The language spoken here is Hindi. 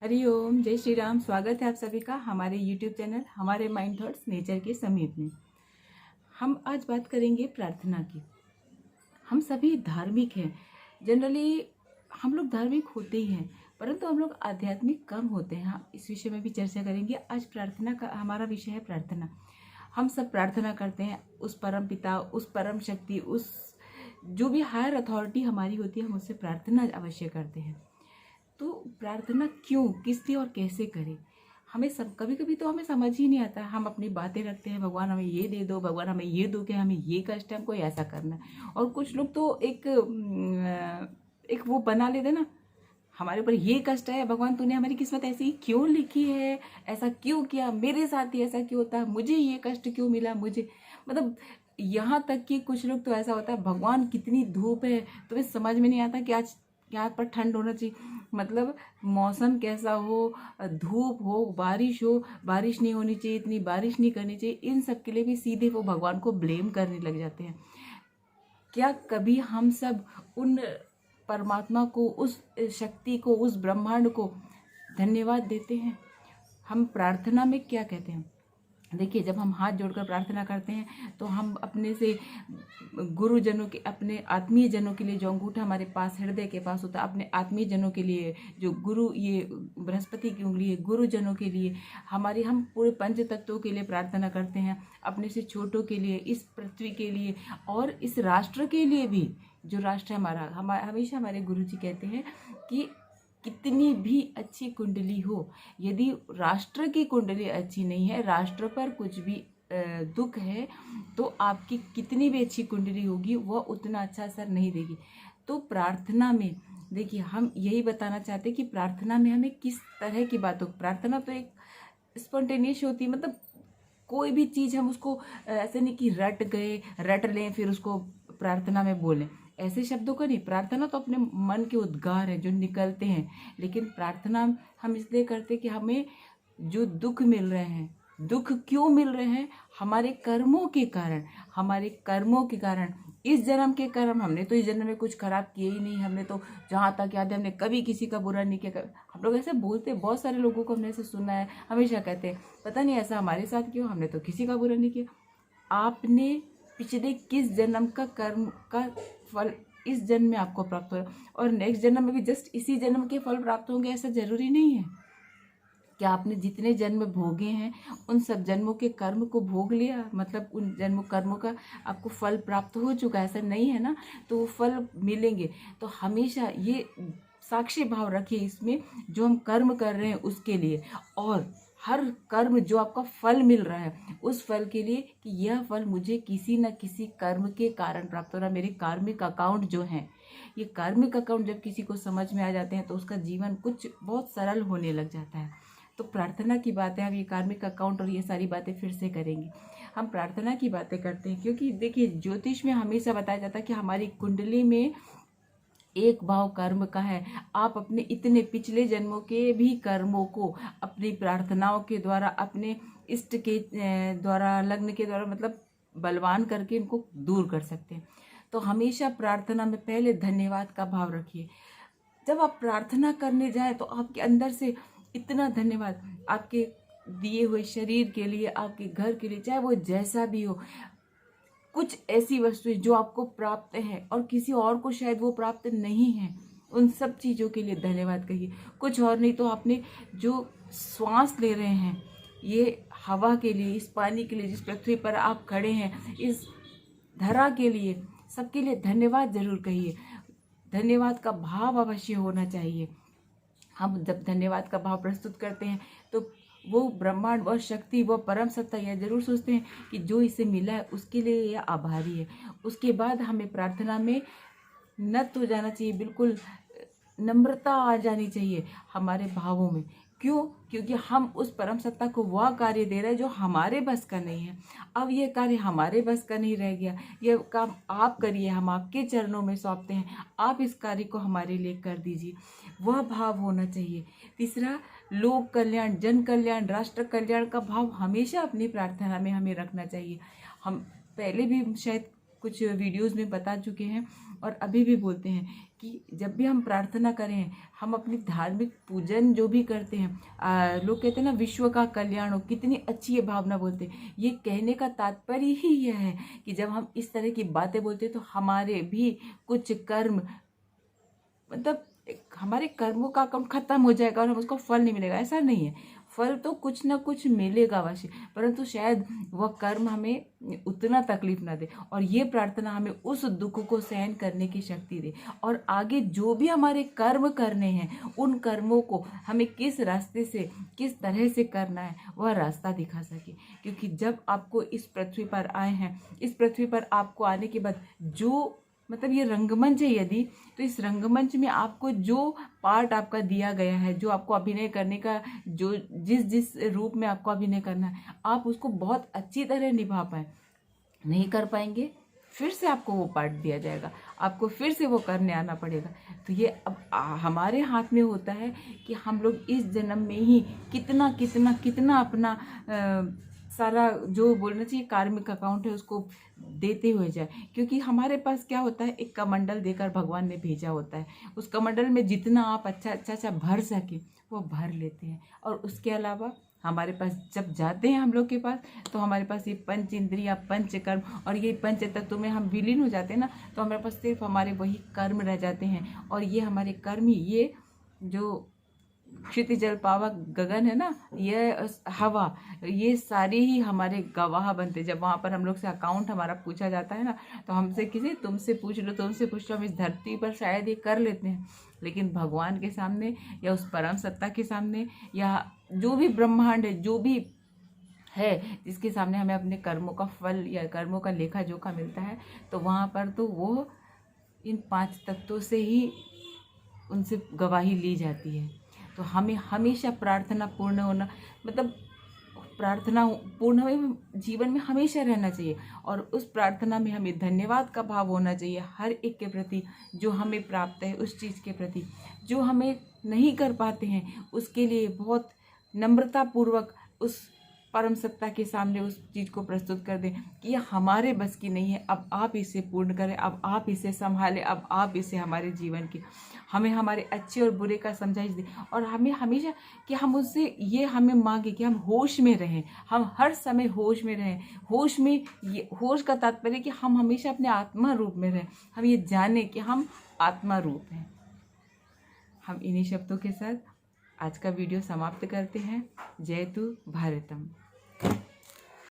हरिओम, जय श्री राम। स्वागत है आप सभी का हमारे यूट्यूब चैनल हमारे माइंड थॉट्स नेचर के समीप में। हम आज बात करेंगे प्रार्थना की। हम सभी धार्मिक हैं। जनरली हम लोग धार्मिक होते ही हैं, परंतु हम लोग आध्यात्मिक कम होते हैं। हम इस विषय में भी चर्चा करेंगे। आज प्रार्थना का हमारा विषय है प्रार्थना। हम सब प्रार्थना करते हैं उस परम पिता, उस परम शक्ति, उस जो भी हायर अथॉरिटी हमारी होती है, हम उससे प्रार्थना अवश्य करते हैं। तो प्रार्थना क्यों, किस लिए और कैसे करें? हमें सब कभी कभी तो हमें समझ ही नहीं आता। हम अपनी बातें रखते हैं, भगवान हमें ये दे दो, भगवान हमें ये दो, क्या हमें ये कष्ट है, हमको ऐसा करना है। और कुछ लोग तो एक वो बना लेते ना, हमारे ऊपर ये कष्ट है, भगवान तूने हमारी किस्मत ऐसी ही क्यों लिखी है, ऐसा क्यों किया, मेरे साथ ही ऐसा क्यों होता है, मुझे ये कष्ट क्यों मिला, मुझे मतलब यहाँ तक कि कुछ लोग तो ऐसा होता है, भगवान कितनी धूप है, तुम्हें समझ में नहीं आता कि आज यहाँ पर ठंड होना चाहिए, मतलब मौसम कैसा हो, धूप हो, बारिश हो, बारिश नहीं होनी चाहिए, इतनी बारिश नहीं करनी चाहिए, इन सब के लिए भी सीधे वो भगवान को ब्लेम करने लग जाते हैं। क्या कभी हम सब उन परमात्मा को, उस शक्ति को, उस ब्रह्मांड को धन्यवाद देते हैं? हम प्रार्थना में क्या कहते हैं? देखिए, जब हम हाथ जोड़कर प्रार्थना करते हैं तो हम अपने से गुरुजनों के, अपने आत्मीय जनों के लिए, जो अंगूठा हमारे पास हृदय के पास होता है, अपने आत्मीय जनों के लिए, जो गुरु, ये बृहस्पति की उंगली है, गुरुजनों के लिए, हमारी, हम पूरे पंच तत्वों के लिए प्रार्थना करते हैं, अपने से छोटों के लिए, इस पृथ्वी के लिए और इस राष्ट्र के लिए भी। जो राष्ट्र है हमारा, हमेशा हमारे गुरु जी कहते हैं कि कितनी भी अच्छी कुंडली हो, यदि राष्ट्र की कुंडली अच्छी नहीं है, राष्ट्र पर कुछ भी दुख है, तो आपकी कितनी भी अच्छी कुंडली होगी वह उतना अच्छा असर नहीं देगी। तो प्रार्थना में देखिए, हम यही बताना चाहते हैं कि प्रार्थना में हमें किस तरह की बातों, प्रार्थना तो एक स्पॉन्टेनियस होती है, मतलब कोई भी चीज़ हम उसको ऐसे नहीं कि रट लें फिर उसको प्रार्थना में बोलें, ऐसे शब्दों का नहीं। प्रार्थना तो अपने मन के उद्गार हैं जो निकलते हैं, लेकिन प्रार्थना हम इसलिए करते कि हमें जो दुख मिल रहे हैं, दुख क्यों मिल रहे हैं? हमारे कर्मों के कारण, हमारे कर्मों के कारण, इस जन्म के कर्म, हमने तो इस जन्म में कुछ खराब किए ही नहीं, हमने तो जहाँ तक याद है हमने कभी किसी का बुरा नहीं किया। हम लोग ऐसे बोलते, बहुत सारे लोगों को हमने ऐसे सुना है, हमेशा कहते हैं पता नहीं ऐसा हमारे साथ क्यों, हमने तो किसी का बुरा नहीं किया। आपने पिछले किस जन्म का कर्म का फल इस जन्म में आपको प्राप्त हो रहा है, और नेक्स्ट जन्म में भी जस्ट इसी जन्म के फल प्राप्त होंगे ऐसा जरूरी नहीं है। क्या आपने जितने जन्म भोगे हैं उन सब जन्मों के कर्म को भोग लिया, मतलब उन जन्म कर्मों का आपको फल प्राप्त हो चुका, ऐसा नहीं है ना? तो वो फल मिलेंगे। तो हमेशा ये साक्षी भाव रखिए इसमें, जो हम कर्म कर रहे हैं उसके लिए, और हर कर्म जो आपका फल मिल रहा है उस फल के लिए कि यह फल मुझे किसी न किसी कर्म के कारण प्राप्त हो रहा है। मेरे कार्मिक अकाउंट जो हैं, ये कार्मिक अकाउंट जब किसी को समझ में आ जाते हैं तो उसका जीवन कुछ बहुत सरल होने लग जाता है। तो प्रार्थना की बातें, हम ये कार्मिक अकाउंट और ये सारी बातें फिर से करेंगे। हम प्रार्थना की बातें करते हैं क्योंकि देखिए, ज्योतिष में हमेशा बताया जाता है कि हमारी कुंडली में एक भाव कर्म का है। आप अपने इतने पिछले जन्मों के भी कर्मों को अपनी प्रार्थनाओं के द्वारा, अपने इष्ट के द्वारा, लग्न के द्वारा, मतलब बलवान करके इनको दूर कर सकते हैं। तो हमेशा प्रार्थना में पहले धन्यवाद का भाव रखिए। जब आप प्रार्थना करने जाए तो आपके अंदर से इतना धन्यवाद, आपके दिए हुए शरीर के लिए, आपके घर के लिए, चाहे वो जैसा भी हो, कुछ ऐसी वस्तुएं जो आपको प्राप्त है और किसी और को शायद वो प्राप्त नहीं है, उन सब चीज़ों के लिए धन्यवाद कहिए। कुछ और नहीं तो आपने जो श्वास ले रहे हैं, ये हवा के लिए, इस पानी के लिए, जिस पृथ्वी पर आप खड़े हैं, इस धरा के लिए, सबके लिए धन्यवाद जरूर कहिए। धन्यवाद का भाव अवश्य होना चाहिए। हम जब धन्यवाद का भाव प्रस्तुत करते हैं तो वो ब्रह्मांड, वह शक्ति, वह परम सत्ता यह जरूर सोचते हैं कि जो इसे मिला है उसके लिए यह आभारी है। उसके बाद हमें प्रार्थना में नत हो जाना चाहिए, बिल्कुल नम्रता आ जानी चाहिए हमारे भावों में। क्यों? क्योंकि हम उस परम सत्ता को वह कार्य दे रहे हैं जो हमारे बस का नहीं है। अब यह कार्य हमारे बस का नहीं रह गया, यह काम आप करिए, हम आपके चरणों में सौंपते हैं, आप इस कार्य को हमारे लिए कर दीजिए, वह भाव होना चाहिए। तीसरा, लोक कल्याण, जन कल्याण, राष्ट्र कल्याण का भाव हमेशा अपनी प्रार्थना में हमें रखना चाहिए। हम पहले भी शायद कुछ वीडियोस में बता चुके हैं और अभी भी बोलते हैं कि जब भी हम प्रार्थना करें, हम अपनी धार्मिक पूजन जो भी करते हैं, लोग कहते हैं ना विश्व का कल्याण हो, कितनी अच्छी ये भावना बोलते हैं। ये कहने का तात्पर्य ही यह है कि जब हम इस तरह की बातें बोलते हैं तो हमारे भी कुछ कर्म, मतलब हमारे कर्मों का काम खत्म हो जाएगा और हम उसको फल नहीं मिलेगा, ऐसा नहीं है। फल तो कुछ ना कुछ मिलेगा अवश्य, परंतु शायद वह कर्म हमें उतना तकलीफ ना दे, और ये प्रार्थना हमें उस दुख को सहन करने की शक्ति दे, और आगे जो भी हमारे कर्म करने हैं उन कर्मों को हमें किस रास्ते से, किस तरह से करना है, वह रास्ता दिखा सके। क्योंकि जब आपको इस पृथ्वी पर आए हैं, इस पृथ्वी पर आपको आने के बाद जो, मतलब ये रंगमंच है यदि, तो इस रंगमंच में आपको जो पार्ट आपका दिया गया है, जो आपको अभिनय करने का, जो जिस जिस रूप में आपको अभिनय करना है, आप उसको बहुत अच्छी तरह निभा पाए, नहीं कर पाएंगे, फिर से आपको वो पार्ट दिया जाएगा, आपको फिर से वो करने आना पड़ेगा। तो ये अब हमारे हाथ में होता है कि हम लोग इस जन्म में ही कितना कितना कितना अपना सारा जो बोलना चाहिए कार्मिक अकाउंट है उसको देते हुए जाए। क्योंकि हमारे पास क्या होता है, एक कमंडल देकर भगवान ने भेजा होता है, उस कमंडल में जितना आप अच्छा भर सके वो भर लेते हैं। और उसके अलावा हमारे पास जब जाते हैं हम लोग के पास, तो हमारे पास ये पंच इंद्रियां, पंच कर्म और ये पंच तत्व में हम विलीन हो जाते हैं ना, तो हमारे पास सिर्फ हमारे वही कर्म रह जाते हैं। और ये हमारे कर्म ही, ये जो क्षितिज जल पावक गगन है ना, ये हवा, ये सारे ही हमारे गवाह बनते। जब वहाँ पर हम लोग से अकाउंट हमारा पूछा जाता है ना, तो हमसे किसी तुमसे पूछ लो, तुमसे पूछ लो, हम इस धरती पर शायद ये कर लेते हैं, लेकिन भगवान के सामने या उस परम सत्ता के सामने या जो भी ब्रह्मांड है, जो भी है जिसके सामने हमें अपने कर्मों का फल या कर्मों का लेखा जोखा मिलता है, तो वहाँ पर तो वो इन 5 तत्वों से ही उनसे गवाही ली जाती है। तो हमें हमेशा प्रार्थना पूर्ण होना, मतलब प्रार्थना पूर्ण हुए जीवन में हमेशा रहना चाहिए, और उस प्रार्थना में हमें धन्यवाद का भाव होना चाहिए हर एक के प्रति, जो हमें प्राप्त है उस चीज़ के प्रति। जो हमें नहीं कर पाते हैं उसके लिए बहुत नम्रतापूर्वक उस परम सत्ता के सामने उस चीज़ को प्रस्तुत कर दें कि यह हमारे बस की नहीं है, अब आप इसे पूर्ण करें, अब आप इसे संभालें, अब आप इसे हमारे जीवन के, हमें हमारे अच्छे और बुरे का समझाइश दें। और हमें हमेशा कि हम उससे ये हमें मांगे कि हम होश में रहें, हम हर समय होश में रहें। होश में, ये होश का तात्पर्य कि हम हमेशा अपने आत्मा रूप में रहें, हम ये जाने कि हम आत्मा रूप हैं। हम इन्हीं शब्दों के साथ आज का वीडियो समाप्त करते हैं। जय तु भारतम।